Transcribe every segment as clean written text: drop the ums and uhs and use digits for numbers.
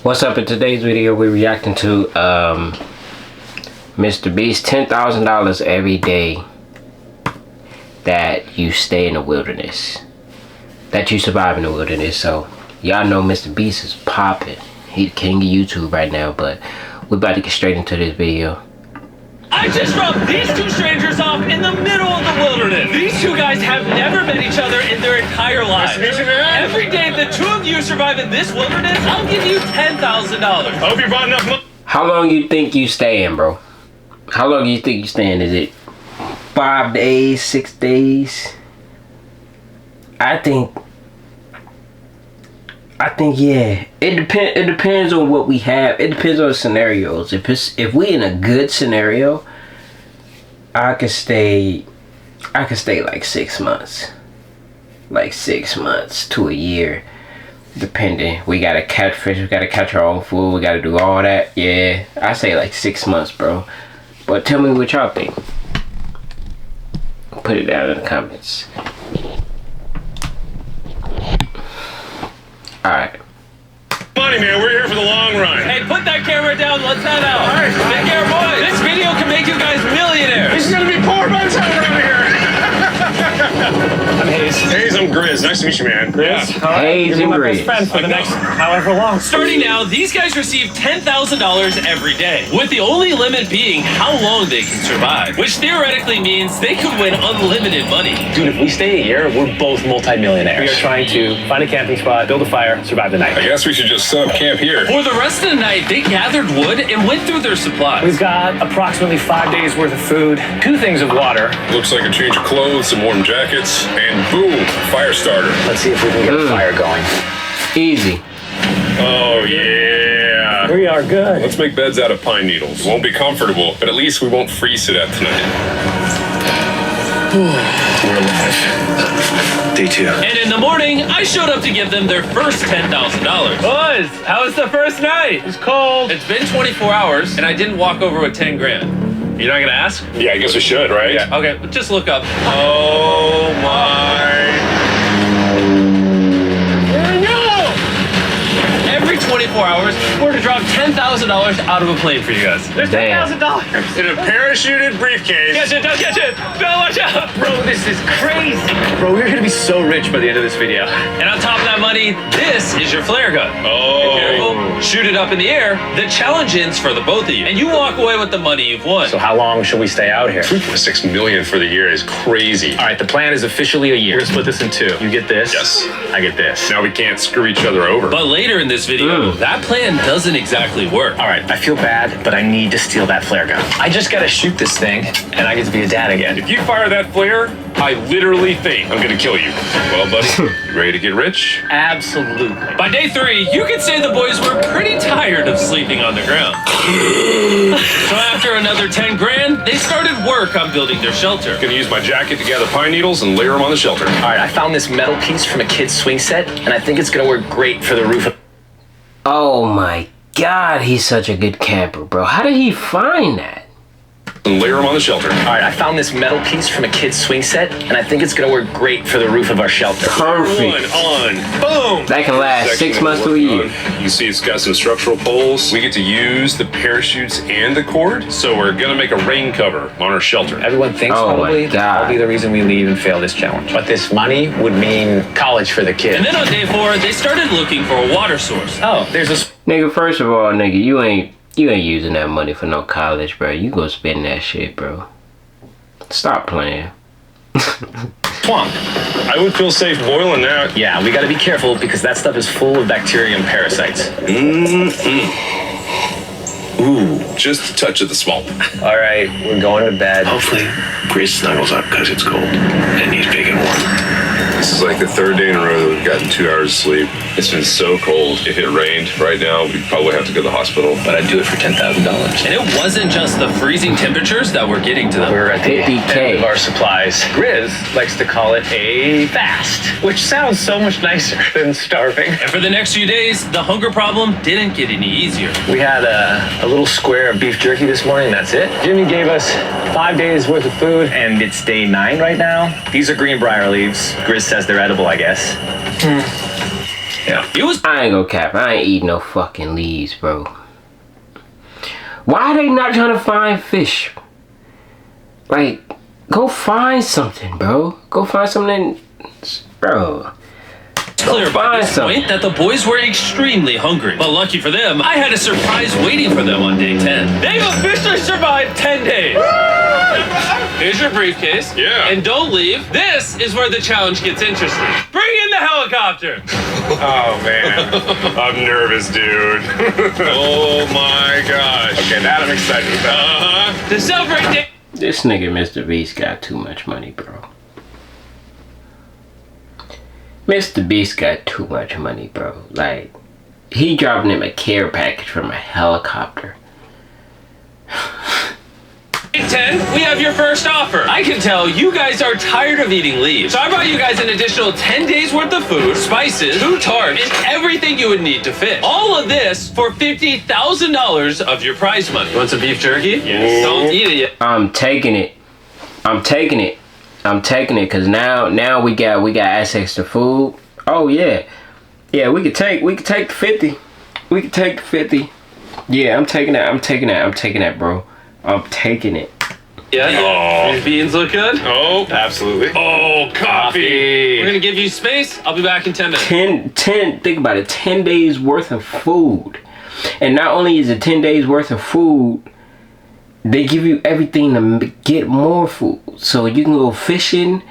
What's up? In today's video, we're reacting to Mr. Beast. $10,000 every day that you stay in the wilderness, that you survive in the wilderness. So y'all know Mr. Beast is popping. He the king of YouTube right now, but we're about to get straight into this video. I just dropped these two strangers off in the middle of the wilderness. These two guys have never met each other in their entire lives. Every day the two of you survive in this wilderness, I'll give you $10,000. I hope you brought enough money. How long you think you staying, bro? How long do you think you staying? Is it 5 days, 6 days? I think yeah. It depends on what we have. It depends on the scenarios. If we in a good scenario, I could stay like 6 months. Like 6 months to a year. Depending. We gotta catch fish, we gotta catch our own food, we gotta do all that. Yeah. I say like 6 months, bro. But tell me what y'all think. Put it down in the comments. Alright. Money, man, we're here for the long run. Hey, put that camera down, let's head out. All right, take care, boys. This video can make you guys millionaires. This is gonna be poor by the time we're out of here. I'm Hayes. Hayes, I'm Grizz. Nice to meet you, man. Grizz? Yeah. Hayes and Grizz. Friend for the next however long. Starting now, these guys receive $10,000 every day, with the only limit being how long they can survive, which theoretically means they could win unlimited money. Dude, if we stay a year, we're both multi-millionaires. We are trying to find a camping spot, build a fire, survive the night. I guess we should just set up camp here. For the rest of the night, they gathered wood and went through their supplies. We've got approximately 5 days worth of food, 2 things of water. Looks like a change of clothes, some warm jackets, and boom, fire starter. Let's see if we can get a fire going. Easy. Oh, yeah. We are good. Let's make beds out of pine needles. Won't be comfortable, but at least we won't freeze to death tonight. We're alive. Day 2. And in the morning, I showed up to give them their first $10,000. Boys, how was the first night? It's cold. It's been 24 hours, and I didn't walk over with 10 grand. You're not gonna ask? Yeah, I guess we should, right? Yeah. Okay, just look up. Oh my. Every 24 hours, we're to drop $10,000 out of a plane for you guys. There's $10,000 In a parachuted briefcase. Catch it, don't catch it. No, watch out. Bro, this is crazy. Bro, we're gonna be so rich by the end of this video. And on top of that money, this is your flare gun. Oh. Be careful. Shoot it up in the air. The challenge ends for the both of you. And you walk away with the money you've won. So how long should we stay out here? $3.6 million for the year is crazy. All right, the plan is officially a year. We're gonna split this in 2. You get this. Yes. I get this. Now we can't screw each other over. But later in this video, that plan doesn't exactly work. All right, I feel bad, but I need to steal that flare gun. I just gotta shoot this thing, and I get to be a dad again. If you fire that flare, I literally think I'm gonna kill you. Well, buddy, you ready to get rich? Absolutely. By day 3, you could say the boys were pretty tired of sleeping on the ground. So after another 10 grand, they started work on building their shelter. Gonna use my jacket to gather pine needles and layer them on the shelter. All right, I found this metal piece from a kid's swing set, and I think it's gonna work great for the roof of... Oh my God, he's such a good camper, bro. How did he find that? And layer them on the shelter. All right, I found this metal piece from a kid's swing set, and I think it's gonna work great for the roof of our shelter. Perfect. On. Boom. That can last Section 6 months to a year. You see it's got some structural poles. We get to use the parachutes and the cord, so we're gonna make a rain cover on our shelter. Everyone thinks Oh my probably God. that'll be the reason we leave and fail this challenge. But this money would mean college for the kid. And then on day 4, they started looking for a water source. Oh, there's a... Nigga, first of all, nigga, you ain't using that money for no college, bro. You go spend that shit, bro. Stop playing. Swamp. I would feel safe boiling that. Yeah, we gotta be careful because that stuff is full of bacteria and parasites. Ooh, just a touch of the swamp. All right, we're going to bed. Hopefully, Grace snuggles up because it's cold and he's big and warm. This is like the 3rd day in a row that we've gotten 2 hours of sleep. It's been so cold. If it rained right now, we'd probably have to go to the hospital. But I'd do it for $10,000. And it wasn't just the freezing temperatures that were getting to them. We're at the 50K. end of our supplies. Grizz likes to call it a fast, which sounds so much nicer than starving. And for the next few days, the hunger problem didn't get any easier. We had a little square of beef jerky this morning, that's it. Jimmy gave us 5 days worth of food, and it's day 9 right now. These are greenbrier leaves. Grizz says they're edible, I guess. Yeah. It was I ain't gonna cap. I ain't eating no fucking leaves, bro. Why are they not trying to find fish? Like, go find something, bro. Go find something, bro. clear by Find this something. point that the boys were extremely hungry. But lucky for them, I had a surprise waiting for them on day 10. They've officially survived 10 days. Here's your briefcase. Yeah. And don't leave. This is where the challenge gets interesting. Bring in the helicopter. Oh man, I'm nervous, dude. Oh my gosh. Okay, that I'm excited about. To celebrate day This nigga Mr. Beast got too much money, bro. Mr. Beast got too much money, bro. Like, he dropping him a care package from a helicopter. 10, we have your first offer. I can tell you guys are tired of eating leaves. So I brought you guys an additional 10 days worth of food, spices, 2 tarps, and everything you would need to fish. All of this for $50,000 of your prize money. You want some beef jerky? Yes. Don't eat it yet. I'm taking it. I'm taking it. I'm taking it because now we got access to food. Oh yeah. Yeah, we could take the 50. We could take the 50. Yeah, I'm taking that. I'm taking that, bro. I'm taking it. Yeah. Oh. These beans look good. Oh, absolutely. Oh, coffee. We're gonna give you space. I'll be back in 10 minutes. 10, think about it, 10 days worth of food. And not only is it 10 days worth of food, they give you everything to get more food. So you can go fishing.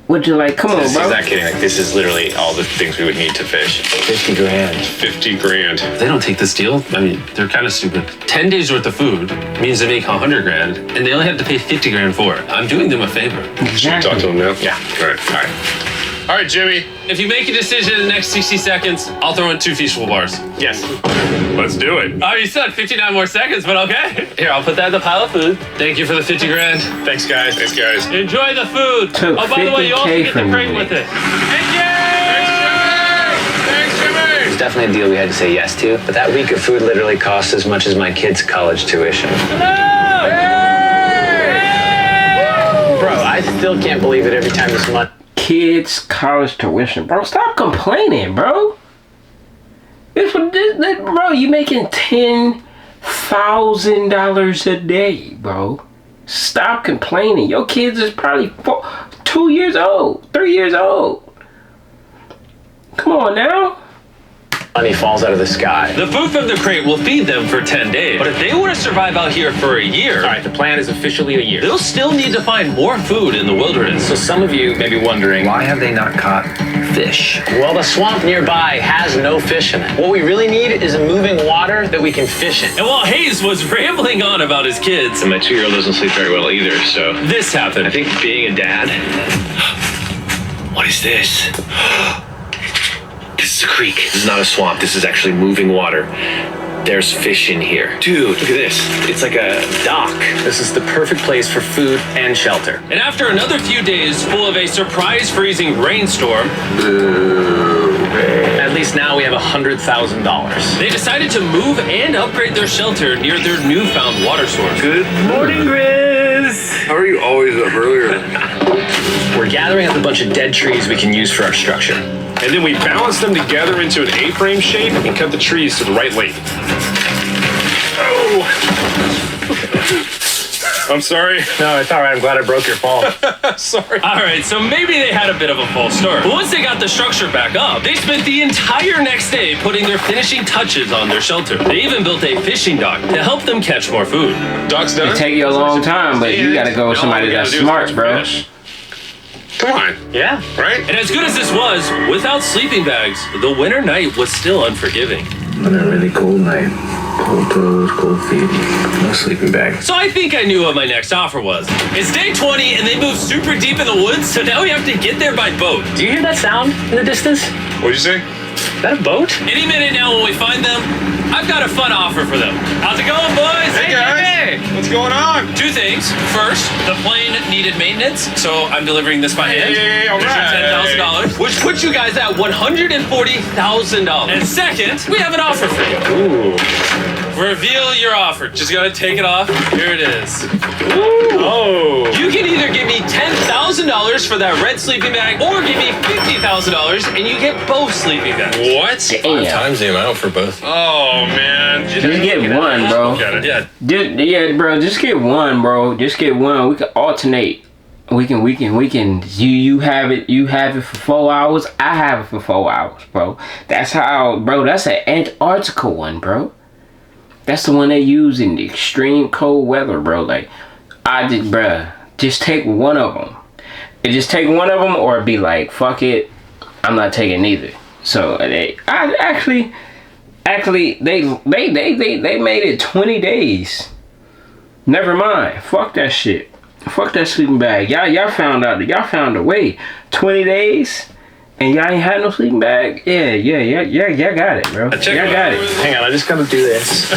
What you like? Come on, He's bro. not kidding. Like, this is literally all the things we would need to fish. 50 grand. 50 grand. If they don't take this deal, I mean, they're kind of stupid. 10 days worth of food means they make 100 grand, and they only have to pay 50 grand for it. I'm doing them a favor. Should we talk to him now? Yeah. All right. All right, Jimmy. If you make a decision in the next 60 seconds, I'll throw in 2 feastable bars. Yes. Let's do it. Oh, you said 59 more seconds, but okay. Here, I'll put that in the pile of food. Thank you for the 50 grand. Thanks, guys. Thanks, guys. Enjoy the food. Took Oh, by the way, you also 50K get the from crate me. with it. Thanks, Jimmy. It's definitely a deal we had to say yes to, but that week of food literally costs as much as my kids' college tuition. Bro, I still can't believe it every time this month. Kids college tuition, bro. Stop complaining, bro. Bro, you making $10,000 a day, bro. Stop complaining. Your kids is probably 2 years old, 3 years old. Come on now. Money falls out of the sky. The food from the crate will feed them for 10 days. But if they want to survive out here for a year, All right, the plan is officially a year. they'll still need to find more food in the wilderness. So some of you may be wondering, Why have they not caught fish? well, the swamp nearby has no fish in it. What we really need is a moving water that we can fish in. And while Hayes was rambling on about his kids, And my 2-year-old doesn't sleep very well either, so this happened. I think being a dad. What is this? This is a creek. This is not a swamp. This is actually moving water. There's fish in here. Dude, look at this. It's like a dock. This is the perfect place for food and shelter. And after another few days full of a surprise freezing rainstorm, At least now we have $100,000. they decided to move and upgrade their shelter near their newfound water source. Good morning, Grizz. How are you always up earlier? We're gathering up a bunch of dead trees we can use for our structure. And then we balance them together into an A-frame shape and cut the trees to the right length. Oh! I'm sorry. No, it's all right. I'm glad I broke your fall. Sorry. All right, so maybe they had a bit of a false start. But once they got the structure back up, they spent the entire next day putting their finishing touches on their shelter. They even built a fishing dock to help them catch more food. Dock's done. It take you a long time, but you gotta go with somebody that's smart, bro. Come on. Yeah. Right? And as good as this was, without sleeping bags, the winter night was still unforgiving. On a really cold night. Cold toes, cold feet. No sleeping bag. So I think I knew what my next offer was. It's day 20 and they moved super deep in the woods, so now we have to get there by boat. Do you hear that sound in the distance? What'd you say? Is that a boat? Any minute now when we find them, I've got a fun offer for them. How's it going, boys? Hey, guys. What's going on? 2 things. First, the plane needed maintenance, so I'm delivering this by hand. Hey, all There's your right. $10,000, which puts you guys at $140,000. And second, we have an offer for you. Ooh. Reveal your offer. Just gotta take it off. Here it is. Oh. You can either give me $10,000 for that red sleeping bag, or give me $50,000 and you get both sleeping bags. What? 5 times the amount for both. Oh, man. Just get one, bro. Got it. Yeah. Yeah, bro. Just get one, bro. Just get one. We can alternate. We can. You have it. You have it for 4 hours. I have it for 4 hours, bro. That's how, bro. That's an Antarctica one, bro. That's the one they use in the extreme cold weather, bro. Like, just take one of them. And just take one of them, or be like, fuck it, I'm not taking neither. So they made it 20 days. Never mind. Fuck that shit. Fuck that sleeping bag. Y'all found a way. 20 days and y'all ain't had no sleeping bag. Yeah, got it, bro. Y'all got it. Hang on, I just gotta do this.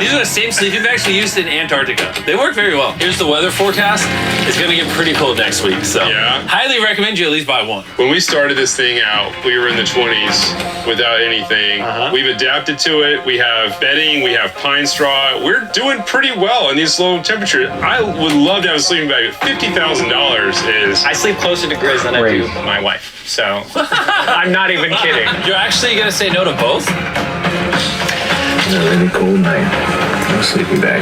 These are the same sleeping bags we used in Antarctica. They work very well. Here's the weather forecast. It's gonna get pretty cold next week, so Yeah. highly recommend you at least buy one. When we started this thing out, we were in the 20s without anything. We've adapted to it. We have bedding, we have pine straw. We're doing pretty well in these low temperatures. I would love to have a sleeping bag. $50,000 is... I sleep closer to Grizz than I do my wife, so I'm not even kidding. You're actually gonna say no to both? It's a really cold night. No sleeping bag.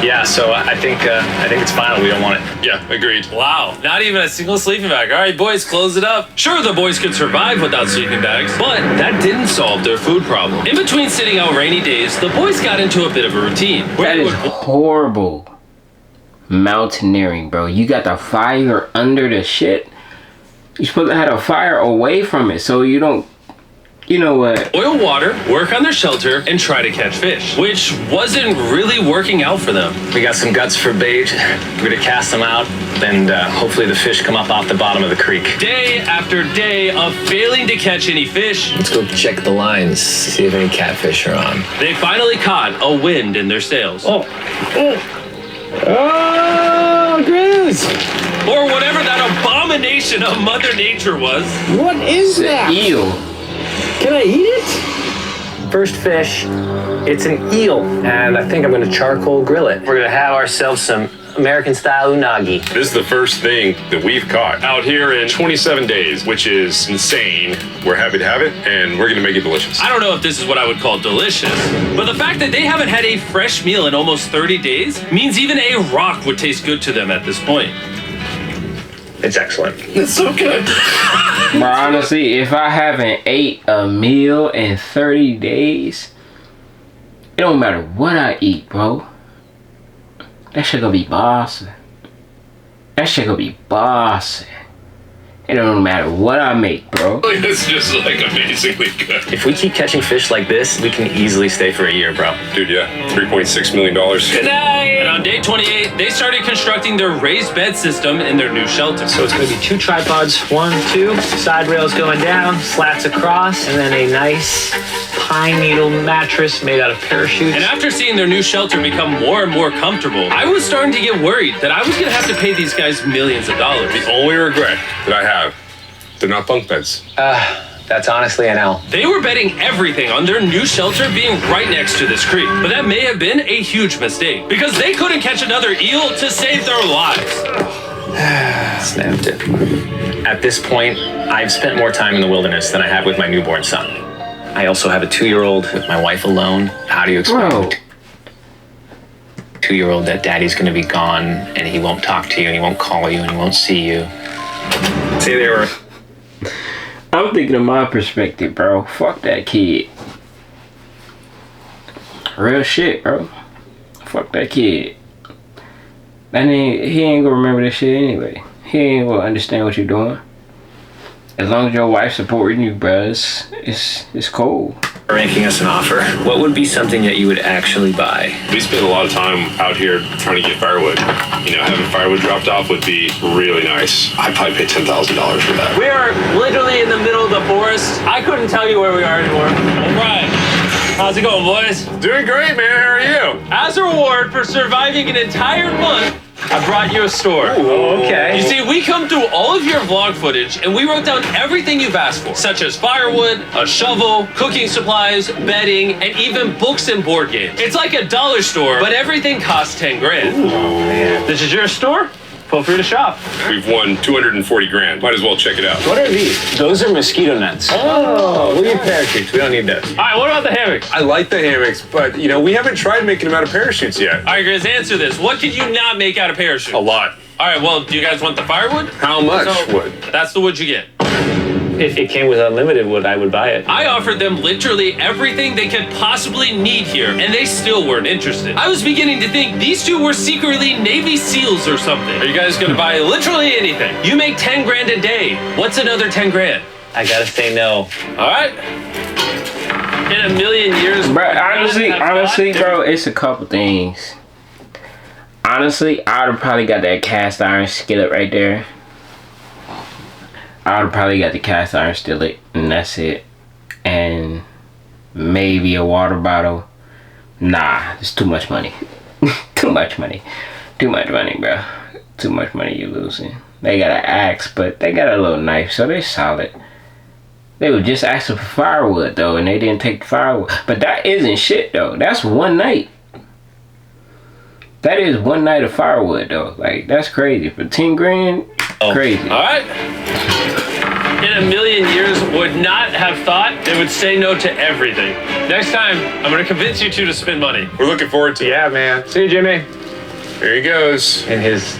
Yeah, so I think it's final. We don't want it. Yeah, agreed. Wow, not even a single sleeping bag. All right, boys, close it up. Sure, the boys could survive without sleeping bags, but that didn't solve their food problem. In between sitting out rainy days, the boys got into a bit of a routine. That is horrible mountaineering, bro. You got the fire under the shit. You're supposed to have a fire away from it so you don't, you know what? Boil water, work on their shelter, and try to catch fish, which wasn't really working out for them. We got some guts for bait. We're gonna cast them out, and hopefully the fish come up off the bottom of the creek. Day after day of failing to catch any fish, Let's go check the lines, see if any catfish are on. they finally caught a wind in their sails. Oh, Grizz! Or whatever that abomination of Mother Nature was. What is that? Eel. Can I eat it? First fish, it's an eel, and I think I'm gonna charcoal grill it. We're gonna have ourselves some American-style unagi. This is the first thing that we've caught out here in 27 days, which is insane. We're happy to have it, and we're gonna make it delicious. I don't know if this is what I would call delicious, but the fact that they haven't had a fresh meal in almost 30 days means even a rock would taste good to them at this point. It's excellent. It's so good. Bro, honestly, if I haven't ate a meal in 30 days, it don't matter what I eat, bro. That shit gonna be bossing. That shit gonna be bossing. It don't matter what I make, bro. It's just like amazingly good. If we keep catching fish like this, we can easily stay for a year, bro. Dude, yeah, $3.6 million. Good night. And on day 28, they started constructing their raised bed system in their new shelter. So it's gonna be 2 tripods, 1, 2, side rails going down, slats across, and then a nice pine needle mattress made out of parachutes. And after seeing their new shelter become more and more comfortable, I was starting to get worried that I was gonna have to pay these guys millions of dollars. The only regret that I have, they're not bunk beds. That's honestly an L. They were betting everything on their new shelter being right next to this creek, but that may have been a huge mistake because they couldn't catch another eel to save their lives. Snapped it. At this point, I've spent more time in the wilderness than I have with my newborn son. I also have a 2-year-old with my wife alone. How do you explain Bro. 2-year-old that daddy's gonna be gone and he won't talk to you and he won't call you and he won't see you? Say they were. I'm thinking of my perspective, bro. Fuck that kid. Real shit, bro. Fuck that kid. He ain't gonna remember this shit anyway. He ain't gonna understand what you're doing. As long as your wife's supporting you, bruh, it's cool. Making us an offer. What would be something that you would actually buy? We spend a lot of time out here trying to get firewood. You know, having firewood dropped off would be really nice. I'd probably pay $10,000 for that. We are literally in the middle of the forest. I couldn't tell you where we are anymore. All right. How's it going, boys? Doing great, man. How are you? As a reward for surviving an entire month I brought you a store. Okay. You see, we come through all of your vlog footage and we wrote down everything you've asked for, such as firewood, a shovel, cooking supplies, bedding, and even books and board games. It's like a dollar store, but everything costs 10 grand. This is your store? Feel free to shop. We've won 240 grand. Might as well check it out. What are these? Those are mosquito nets. Oh, we'll use parachutes. We don't need those. All right, what about the hammocks? I like the hammocks, but we haven't tried making them out of parachutes yet. All right, guys, answer this. What could you not make out of parachute? A lot. All right, well, do you guys want the firewood? How much So, wood? That's the wood you get. If it came with unlimited wood, I would buy it. I offered them literally everything they could possibly need here, and they still weren't interested. I was beginning to think these two were secretly Navy SEALs or something. Are you guys gonna buy literally anything? You make 10 grand a day. What's another 10 grand? I gotta say no. All right? In a million years, Bro, would you not have honestly, thought- bro, it's a couple things. Honestly, I would have probably got that cast iron skillet right there. I would have probably got the cast iron skillet, and that's it. And maybe a water bottle. Nah, it's too much money. Too much money. Too much money, bro. Too much money you're losing. They got an axe, but they got a little knife, so they're solid. They were just asking for firewood, though, and they didn't take the firewood. But that isn't shit, though. That's one night. That is one night of firewood, though. Like, that's crazy. For 10 grand, crazy. All right? In a million years, would not have thought they would say no to everything. Next time, I'm gonna convince you two to spend money. We're looking forward to it. Yeah, man. See you, Jimmy. Here he goes. In his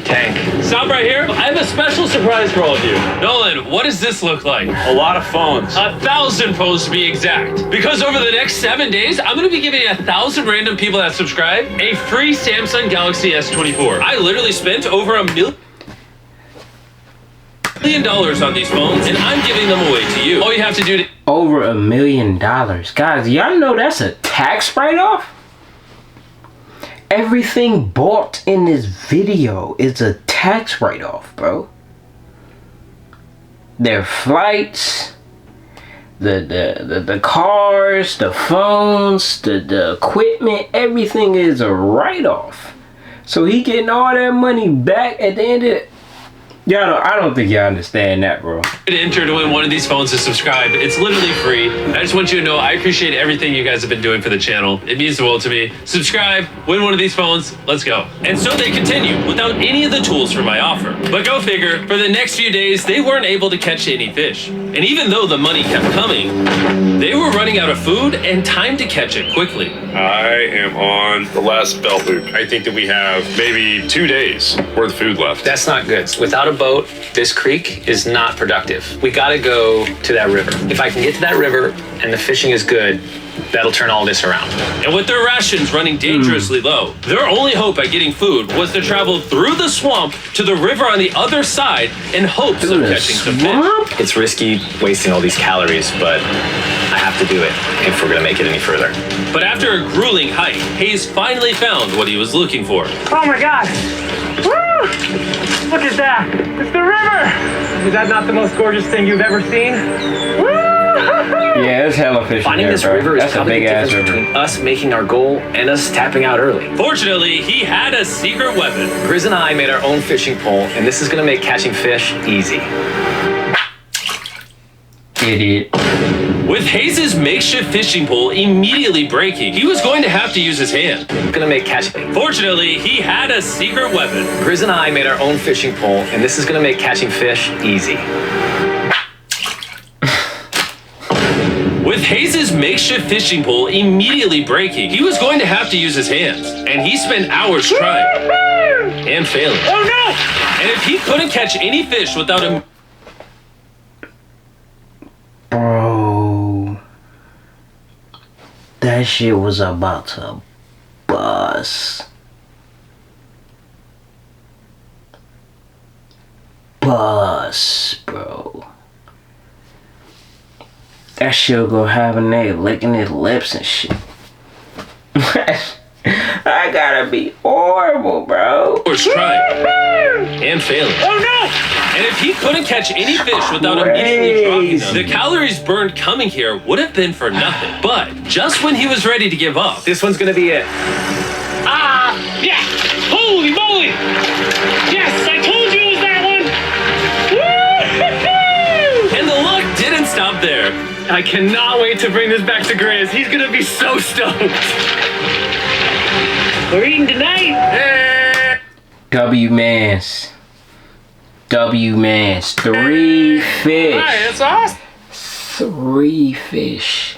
tank. Stop right here. I have a special surprise for all of you. Nolan, what does this look like? A lot of phones. 1,000 phones to be exact. Because over the next 7 days, I'm gonna be giving 1,000 random people that subscribe a free Samsung Galaxy S24. I literally spent over $1 million on these phones, and I'm giving them away to you. All you have to do to Over $1 million. Guys, y'all know that's a tax write-off? Everything bought in this video is a tax write-off, bro. Their flights, the cars, the phones, the equipment, everything is a write-off. So he getting all that money back at the end of it. I don't think y'all understand that, bro. enter to win one of these phones to subscribe. It's literally free. I just want you to know I appreciate everything you guys have been doing for the channel. It means the world to me. Subscribe, win one of these phones, let's go. And so they continue without any of the tools for my offer. But go figure, for the next few days, they weren't able to catch any fish. And even though the money kept coming, they were running out of food and time to catch it quickly. I am on the last belt loop. I think that we have maybe 2 days worth of food left. That's not good. Without a boat, this creek is not productive. We gotta go to that river. If I can get to that river and the fishing is good, that'll turn all this around. And with their rations running dangerously low, their only hope at getting food was to travel through the swamp to the river on the other side in hopes of catching some fish. It's risky wasting all these calories, but I have to do it if we're gonna make it any further. But after a grueling hike, Hayes finally found what he was looking for. Oh my God! Woo! Look at that! It's the river! Is that not the most gorgeous thing you've ever seen? Woo! Yeah, it's hella fish in Finding there, this bro. river is That's a probably big the ass difference river. between us making our goal and us tapping out early. Fortunately, he had a secret weapon. Grizz and I made our own fishing pole, and this is gonna make catching fish easy. Idiot. With Hayes' makeshift fishing pole immediately breaking, he was going to have to use his hand. Gonna make catching. Fortunately, he had a secret weapon. Grizz and I made our own fishing pole, and this is gonna make catching fish easy. With Hayes' makeshift fishing pole immediately breaking, he was going to have to use his hands. And he spent hours trying and failing. Oh no! And if he couldn't catch any fish without him, Bro. That shit was about to bust. Bust, bro. That shit go have a nigga licking his lips and shit. I gotta be horrible, bro. was trying and failing. Oh no! And if he couldn't catch any fish without immediately dropping them, the calories burned coming here would have been for nothing. But just when he was ready to give up, This one's gonna be it. Ah! Yeah! Holy moly! there. I cannot wait to bring this back to Grizz. He's gonna be so stoked. We're eating tonight. W-Mans. 3 fish. Hi, that's awesome. 3 fish.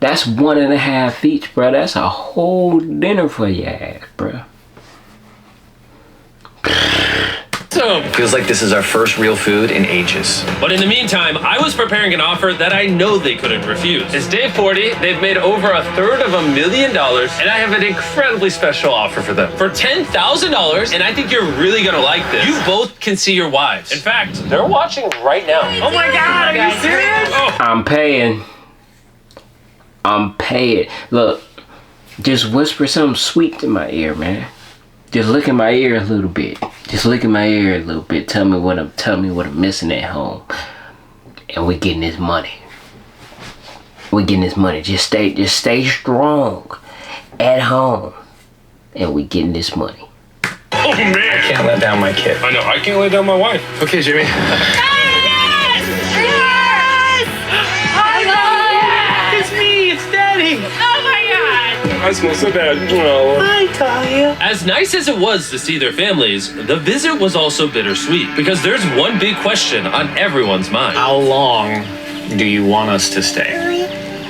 That's 1.5 each, bro. That's a whole dinner for your ass, bro. Feels like this is our first real food in ages. But in the meantime, I was preparing an offer that I know they couldn't refuse. It's day 40, they've made over $250,000, and I have an incredibly special offer for them. For $10,000, and I think you're really gonna like this. You both can see your wives. In fact, they're watching right now. Oh my God, are you serious? Oh. I'm paying. Look, just whisper something sweet in my ear, man. Just look in my ear a little bit. Tell me what I'm missing at home. And we getting this money. Just stay strong at home. And we getting this money. Oh man! I can't let down my kid. I know. I can't let down my wife. Okay, Jimmy. It's me, it's Daddy. I smell so bad. Oh. As nice as it was to see their families, the visit was also bittersweet because there's one big question on everyone's mind. How long do you want us to stay?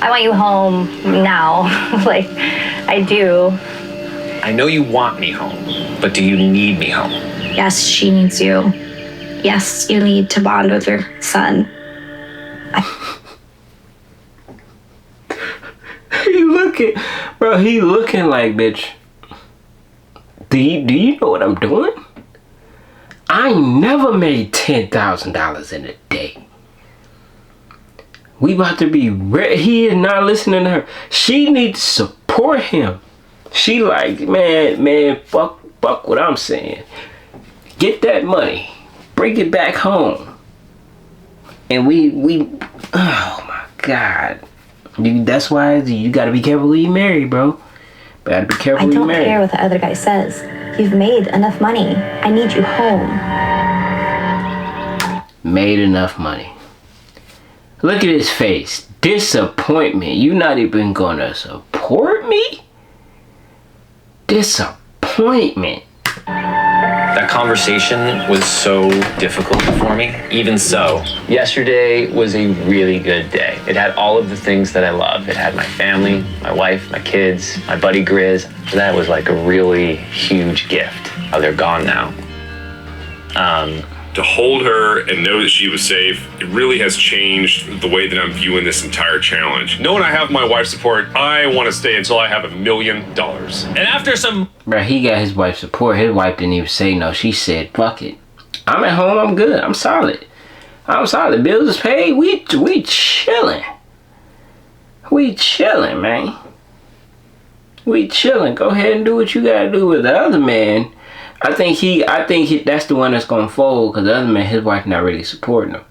I want you home now. Like, I do. I know you want me home, but do you need me home? Yes, she needs you. Yes, you need to bond with your son. He looking like, bitch. Do you know what I'm doing? I never made $10,000 in a day. We about to be he is not listening to her. She needs to support him. She like, man, fuck what I'm saying. Get that money. Bring it back home. And we oh my God. That's why you gotta be careful who you marry, bro. Gotta be careful who you marry. I don't care what the other guy says. You've made enough money. I need you home. Made enough money. Look at his face. Disappointment. You not even gonna support me? Disappointment. That conversation was so difficult for me. Even so, yesterday was a really good day. It had all of the things that I love. It had my family, my wife, my kids, my buddy Grizz. That was like a really huge gift. Oh, they're gone now. To hold her and know that she was safe, it really has changed the way that I'm viewing this entire challenge. Knowing I have my wife's support, I want to stay until I have $1 million. And after some... Bro, he got his wife's support. His wife didn't even say no. She said, fuck it. I'm at home. I'm good. I'm solid. Bills is paid. We chilling. We chilling, man. We chilling. Go ahead and do what you gotta do with the other man. I think that's the one that's gonna fold, because the other man, his wife not really supporting him.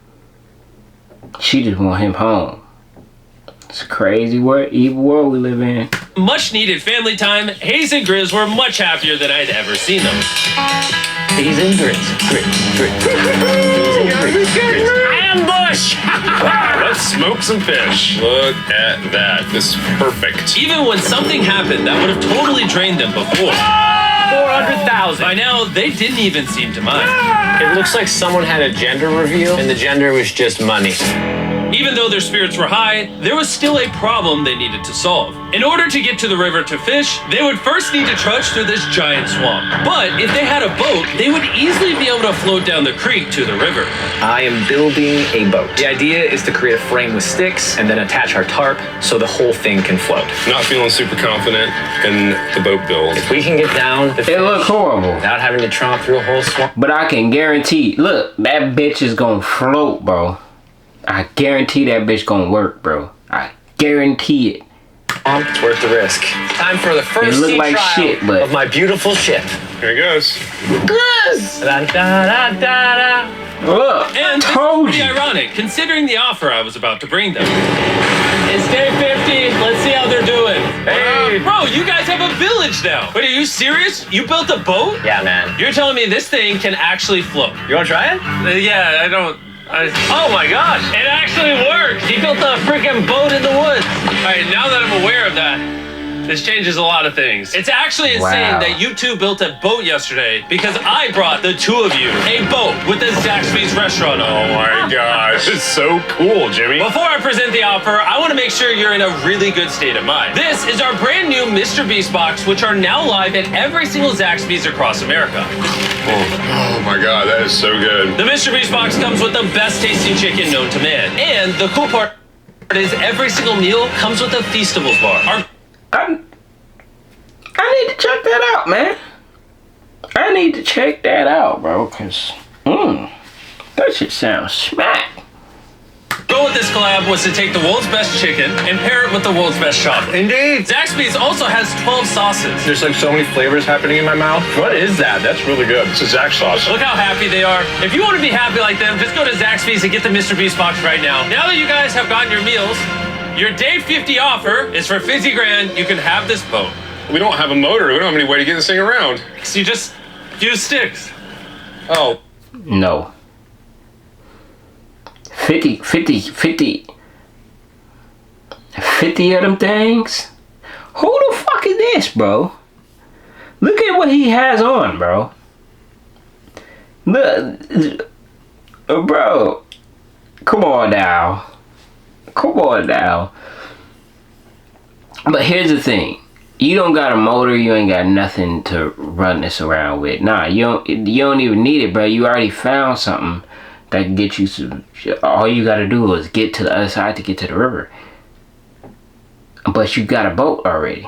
She just want him home. It's a crazy world, evil world we live in. Much needed family time, Hayes and Grizz were much happier than I'd ever seen them. Hayes and Grizz. Ambush! Let's smoke some fish. Look at that. This is perfect. Even when something happened that would have totally drained them before. 400,000. By now, they didn't even seem to mind. It looks like someone had a gender reveal, and the gender was just money. Even though their spirits were high, there was still a problem they needed to solve. In order to get to the river to fish, they would first need to trudge through this giant swamp. But if they had a boat, they would easily be able to float down the creek to the river. I am building a boat. The idea is to create a frame with sticks and then attach our tarp so the whole thing can float. Not feeling super confident in the boat build. If we can get down the It look horrible. without having to tromp through a whole swamp. But I can guarantee, look, that bitch is gonna float, bro. I guarantee that bitch gonna work, bro. I guarantee it. It's worth the risk. Time for the first It look sea like trial shit, but- of my beautiful ship. Here it goes. Da, da, da, da, da. Look, And this is told pretty you. ironic, considering the offer I was about to bring them. It's day 50. Let's see how they're doing. Hey. Bro, you guys have a village now. Wait, are you serious? You built a boat? Yeah, man. You're telling me this thing can actually float? You want to try it? Yeah, I don't Oh my gosh, it actually worked. He built a freaking boat in the woods. All right, now that I'm aware of that, this changes a lot of things. It's actually insane Wow. that you two built a boat yesterday because I brought the two of you a boat with the Zaxby's restaurant on. Oh my gosh, it's so cool, Jimmy. Before I present the offer, I want to make sure you're in a really good state of mind. This is our brand new Mr. Beast box, which are now live at every single Zaxby's across America. Oh my god, that is so good. The Mr. Beast box comes with the best tasting chicken known to man. And the cool part is every single meal comes with a Feastables bar. I need to check that out, man. I need to check that out, bro, because, that shit sounds smack. Goal with this collab was to take the world's best chicken and pair it with the world's best chocolate. Indeed. Zaxby's also has 12 sauces. There's like so many flavors happening in my mouth. What is that? That's really good. It's a Zax sauce. Look how happy they are. If you want to be happy like them, just go to Zaxby's and get the Mr. Beast box right now. Now that you guys have gotten your meals, your day 50 offer is for $50 grand. You can have this boat. We don't have a motor. We don't have any way to get this thing around. So you just use sticks. Oh. No. 50 of them things? Who the fuck is this, bro? Look at what he has on, bro. Look, bro. Come on now. Come on now. But here's the thing. You don't got a motor, you ain't got nothing to run this around with. Nah, you don't even need it, bro. You already found something that can get you some. All you gotta do is get to the other side to get to the river. But you got a boat already.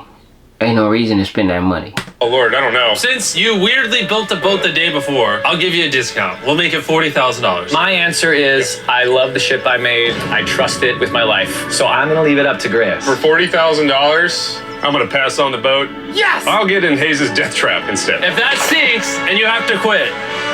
Ain't no reason to spend that money. Oh Lord, I don't know. Since you weirdly built the boat the day before, I'll give you a discount. We'll make it $40,000. My answer is I love the ship I made. I trust it with my life. So I'm gonna leave it up to Grizz. For $40,000, I'm gonna pass on the boat. Yes! I'll get in Hayes' death trap instead. If that sinks and you have to quit,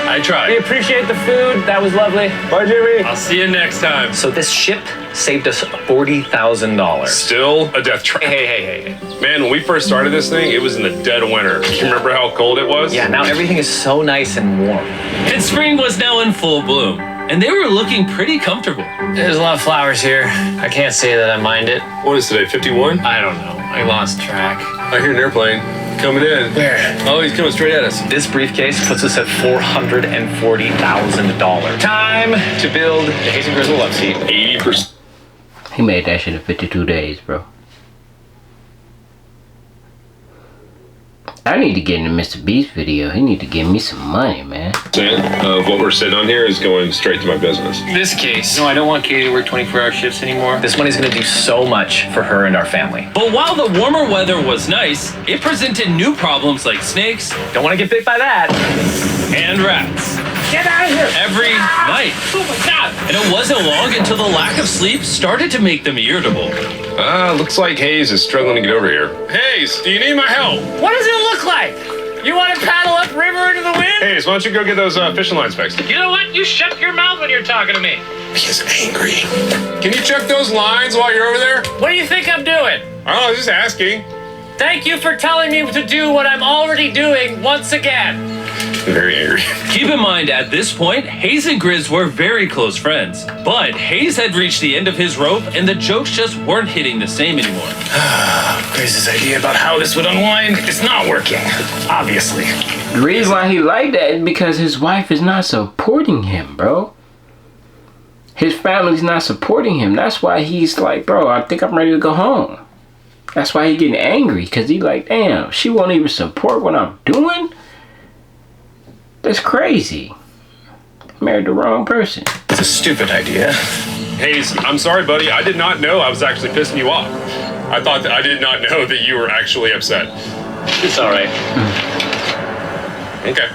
I We tried. appreciate the food. That was lovely. Bye, Jimmy. I'll see you next time. So this ship saved us $40,000. Still a death trap. Hey. Man, when we first started this thing, it was in the dead of winter. You remember how cold it was? Yeah, now everything is so nice and warm. And spring was now in full bloom, and they were looking pretty comfortable. There's a lot of flowers here. I can't say that I mind it. What is today, 51? I don't know. I lost track. I hear an airplane coming in. Where? Oh, he's coming straight at us. This briefcase puts us at $440,000. Time to build the Hazen Grizzle love seat. 80%. He made that shit in 52 days, bro. I need to get in the Mr. Beast video. He need to give me some money, man. Of what we're sitting on here is going straight to my business. This case. No, I don't want Katie to work 24-hour shifts anymore. This money's gonna do so much for her and our family. But while the warmer weather was nice, it presented new problems like snakes Don't want to get bit by that. and rats. Get out of here! Every night. Oh my God! And it wasn't long until the lack of sleep started to make them irritable. Looks like Hayes is struggling to get over here. Hayes, do you need my help? What does it look like? You want to paddle upriver into the wind? Hayes, why don't you go get those fishing lines fixed? You know what? You shut your mouth when you're talking to me. He's angry. Can you check those lines while you're over there? What do you think I'm doing? I was just asking. Thank you for telling me to do what I'm already doing once again. Very angry. Keep in mind, at this point, Hayes and Grizz were very close friends. But Hayes had reached the end of his rope, and the jokes just weren't hitting the same anymore. Grizz's idea about how this would unwind is not working, obviously. The reason why he like that is because his wife is not supporting him, bro. His family's not supporting him. That's why he's like, bro, I think I'm ready to go home. That's why he getting angry, because he like, damn, she won't even support what I'm doing? That's crazy. Married the wrong person. It's a stupid idea. Hayes, I'm sorry, buddy. I did not know I was actually pissing you off. I did not know that you were actually upset. It's all right. Okay.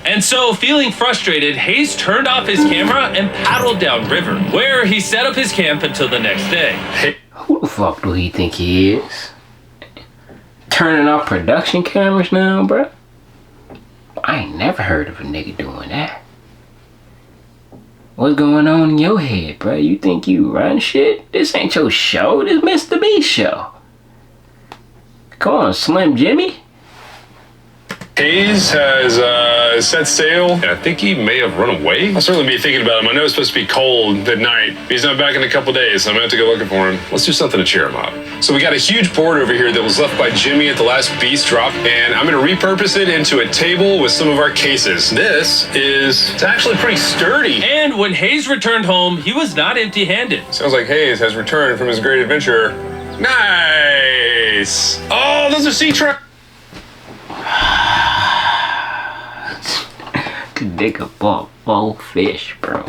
And so, feeling frustrated, Hayes turned off his camera and paddled downriver, where he set up his camp until the next day. Who the fuck do he think he is? Turning off production cameras now, bruh? I ain't never heard of a nigga doing that. What's going on in your head, bruh? You think you run shit? This ain't your show. This Mr. Beast show. Come on, Slim Jimmy. Hayes has set sail, and I think he may have run away. I'll certainly be thinking about him. I know it's supposed to be cold at night. He's not back in a couple days, so I'm gonna have to go looking for him. Let's do something to cheer him up. So we got a huge board over here that was left by Jimmy at the last beast drop, and I'm gonna repurpose it into a table with some of our cases. It's actually pretty sturdy. And when Hayes returned home, he was not empty-handed. Sounds like Hayes has returned from his great adventure. Nice. Oh, those are sea trout. Nigga bought 4 fish, bro.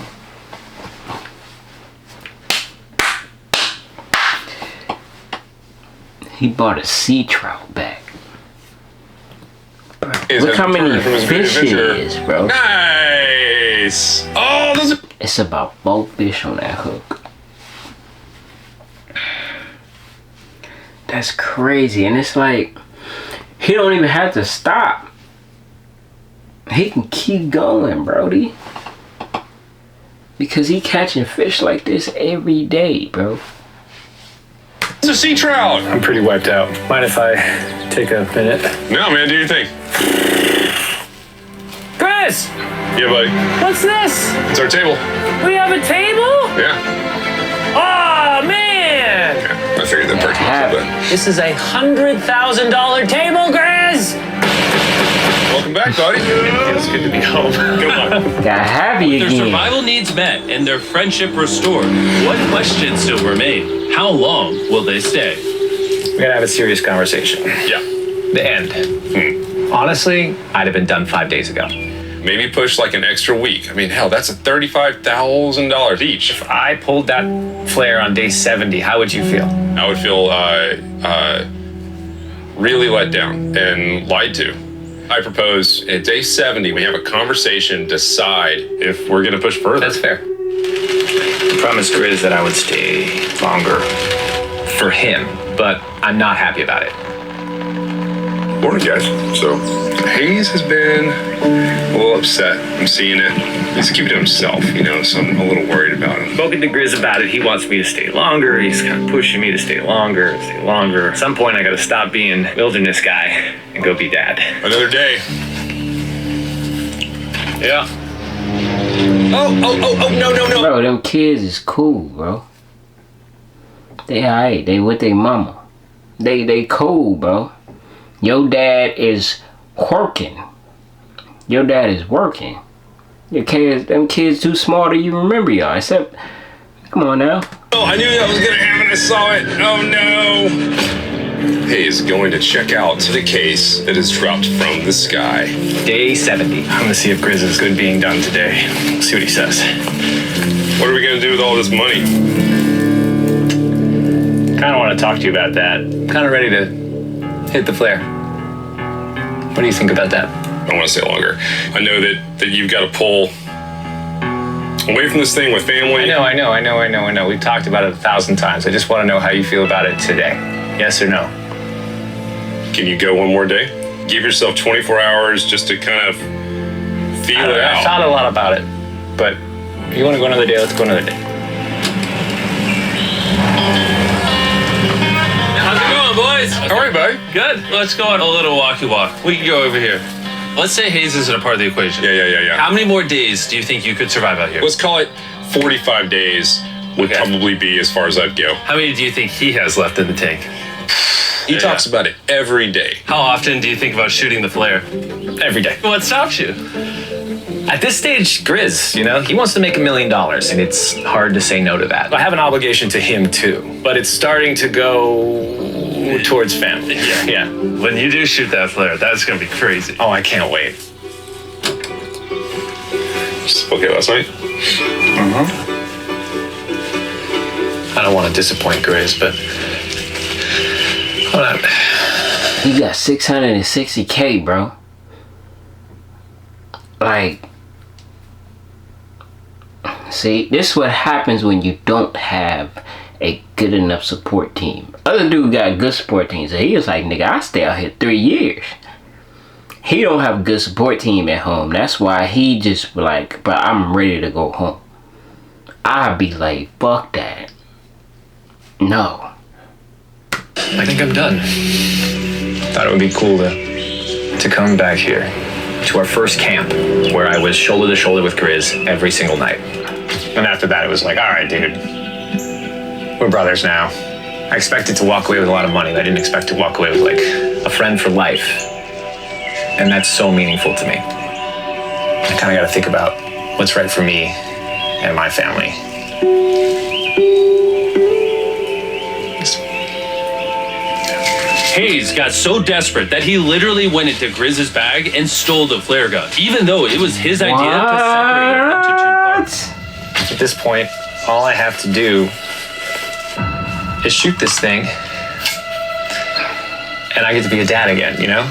He bought a sea trout back. Bro, look how many fish it is, bro. Nice. Oh, those are... It's about 4 fish on that hook. That's crazy, and it's like he don't even have to stop. He can keep going, Brody. Because he catching fish like this every day, bro. It's a sea trout. I'm pretty wiped out. Mind if I take a minute? No, man, do your thing. Chris! Yeah, buddy. What's this? It's our table. We have a table? Yeah. Oh, man! I figured that perked up a bit. This is a $100,000 table, Chris! Welcome back, buddy. Feels good to be home. Come on. Got happy Their again. survival needs met and their friendship restored. What questions still remain? How long will they stay? We're gonna have a serious conversation. Yeah. The end. Honestly, I'd have been done 5 days ago. Maybe push like an extra week. I mean, hell, that's $35,000 each. If I pulled that flare on day 70, how would you feel? I would feel really let down and lied to. I propose at day 70, we have a conversation, decide if we're gonna push further. That's fair. I promised Grizz that I would stay longer for him, but I'm not happy about it. Morning, guys. So, Hayes has been a little upset. I'm seeing it. He's keeping it to himself, you know, so I'm a little worried about him. Spoken to Grizz about it. He wants me to stay longer. He's kind of pushing me to stay longer. At some point, I gotta stop being wilderness guy and go be dad. Another day. Yeah. Oh, no. Bro, them kids is cool, bro. They alright. They with their mama. They cool, bro. Your dad is working. Your kids too small to even remember y'all. Except, come on now. Oh, I knew that was gonna happen. I saw it. Oh, no. Hayes going to check out the case that is dropped from the sky. Day 70. I'm gonna see if Grizz is good being done today. See what he says. What are we gonna do with all this money? Kind of want to talk to you about that. Kind of ready to hit the flare. What do you think about that? I want to stay longer. I know that you've got to pull away from this thing with family. I know. We've talked about it 1,000 times. I just want to know how you feel about it today. Yes or no? Can you go one more day? Give yourself 24 hours just to kind of feel it I've out. thought a lot about it, but if you want to go another day, let's go another day. How's it going, boys? All right, buddy. Good. Let's go on a little walkie walk. We can go over here. Let's say Hayes isn't a part of the equation. Yeah. How many more days do you think you could survive out here? Let's call it 45 days would Okay. probably be as far as I'd go. How many do you think he has left in the tank? He talks about it every day. How often do you think about shooting the flare? Every day. What stops you? At this stage, Grizz, he wants to make $1 million, and it's hard to say no to that. I have an obligation to him too, but it's starting to go towards family. Yeah. When you do shoot that flare, that's gonna be crazy. Oh, I can't wait. Okay, last night? I don't want to disappoint Grizz, but hold on. He got 660K, bro. Like, see, this is what happens when you don't have a good enough support team. Other dude got a good support team, so he was like, nigga, I stay out here 3 years. He don't have a good support team at home. That's why he just like, but I'm ready to go home. I'd be like, fuck that. No. I think I'm done. Thought it would be cool to to come back here to our first camp where I was shoulder to shoulder with Grizz every single night. And after that, it was like, all right, dude, we're brothers now. I expected to walk away with a lot of money, but I didn't expect to walk away with like a friend for life. And that's so meaningful to me. I kind of got to think about what's right for me and my family. Hayes got so desperate that he literally went into Grizz's bag and stole the flare gun, even though it was his idea to separate it into 2 parts. At this point, all I have to do is shoot this thing, and I get to be a dad again, you know?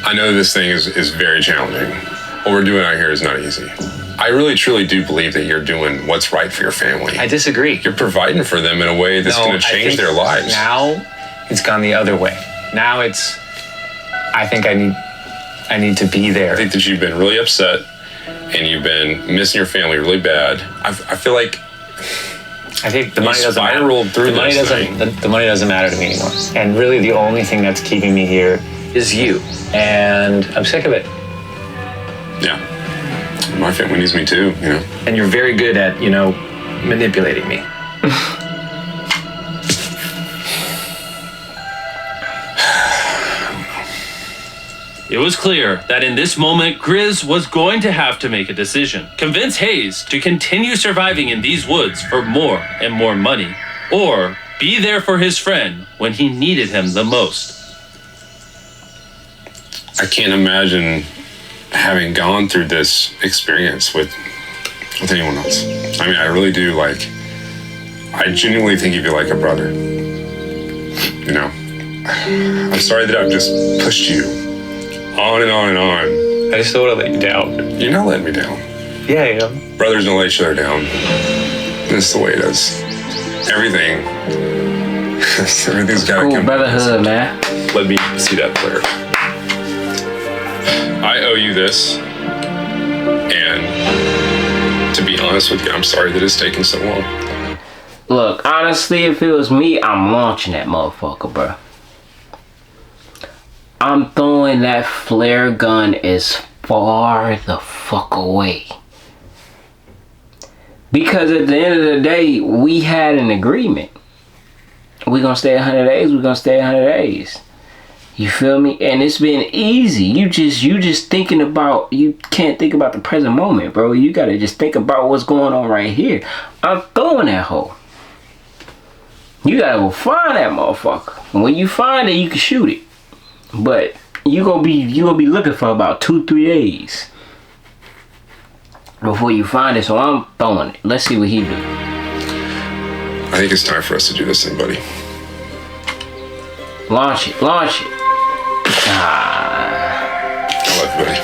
I know this thing is very challenging. What we're doing out here is not easy. I really truly do believe that you're doing what's right for your family. I disagree. You're providing for them in a way that's going to change their lives. Now it's gone the other way. Now it's, I think I need to be there. I think that you've been really upset and you've been missing your family really bad. I feel like I think the money doesn't spiraled matter. through The money this doesn't. thing. The money doesn't matter to me anymore. And really, the only thing that's keeping me here is you. And I'm sick of it. Yeah. My family needs me too, you know. And you're very good at, you know, manipulating me. It was clear that in this moment, Grizz was going to have to make a decision. Convince Hayes to continue surviving in these woods for more and more money, or be there for his friend when he needed him the most. I can't imagine having gone through this experience with anyone else. I mean, I really do, like, I genuinely think of you like a brother. You know, I'm sorry that I've just pushed you on and on and on. I just don't want to let you down. You're not letting me down. Yeah, I am. Brothers don't let each other down. That's the way it is. Everything's got to Cool come. brotherhood, man. Let me see that player. I owe you this, and to be honest with you, I'm sorry that it's taken so long. Look, honestly, if it was me, I'm launching that motherfucker, bro. I'm throwing that flare gun as far the fuck away. Because at the end of the day, we had an agreement. We're gonna stay 100 days, we're gonna stay 100 days. You feel me? And it's been easy. You just thinking about, you can't think about the present moment, bro. You gotta just think about what's going on right here. I'm throwing that hoe. You gotta go find that motherfucker. And when you find it, you can shoot it. But you gonna be looking for about 2-3 days before you find it. So I'm throwing it. Let's see what he do. I think it's time for us to do this thing, buddy. Launch it. Launch it. I love you, buddy.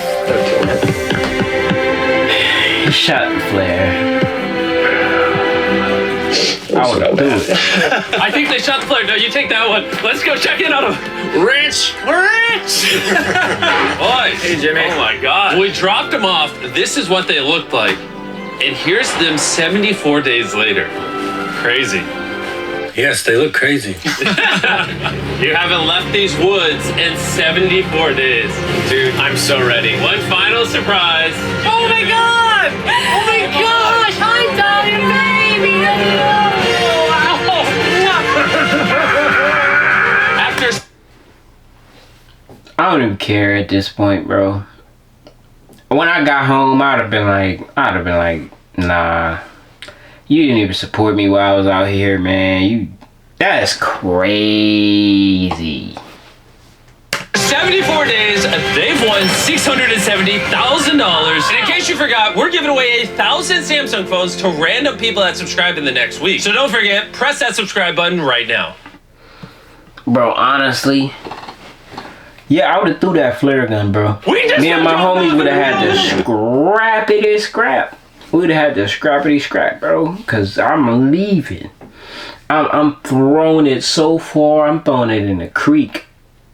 He shot the flare. I would do it. I think they shot the flare. No, you take that one. Let's go check in on him. Rich! Boys. Hey, Jimmy. Oh my God. We dropped them off. This is what they looked like. And here's them 74 days later. Crazy. Yes, they look crazy. You haven't left these woods in 74 days. Dude, I'm so ready. One final surprise. Oh my God! Oh my gosh! Hi, Daddy, baby! After I don't even care at this point, bro. When I got home, I'd have been like, nah. You didn't even support me while I was out here, man. That's crazy. 74 days, they've won $670,000. And in case you forgot, we're giving away 1,000 Samsung phones to random people that subscribe in the next week. So don't forget, press that subscribe button right now. Bro, honestly, yeah, I would have threw that flare gun, bro. Me and my homies would have had to scrappity scrap. We'd have had to scrappity scrap, bro. Cause I'm leaving. I'm throwing it so far. I'm throwing it in the creek.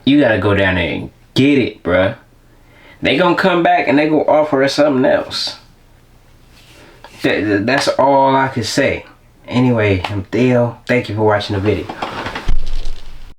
You gotta go down there and get it, bro. They gonna come back and they gonna offer us something else. That's all I can say. Anyway, I'm Theo. Thank you for watching the video.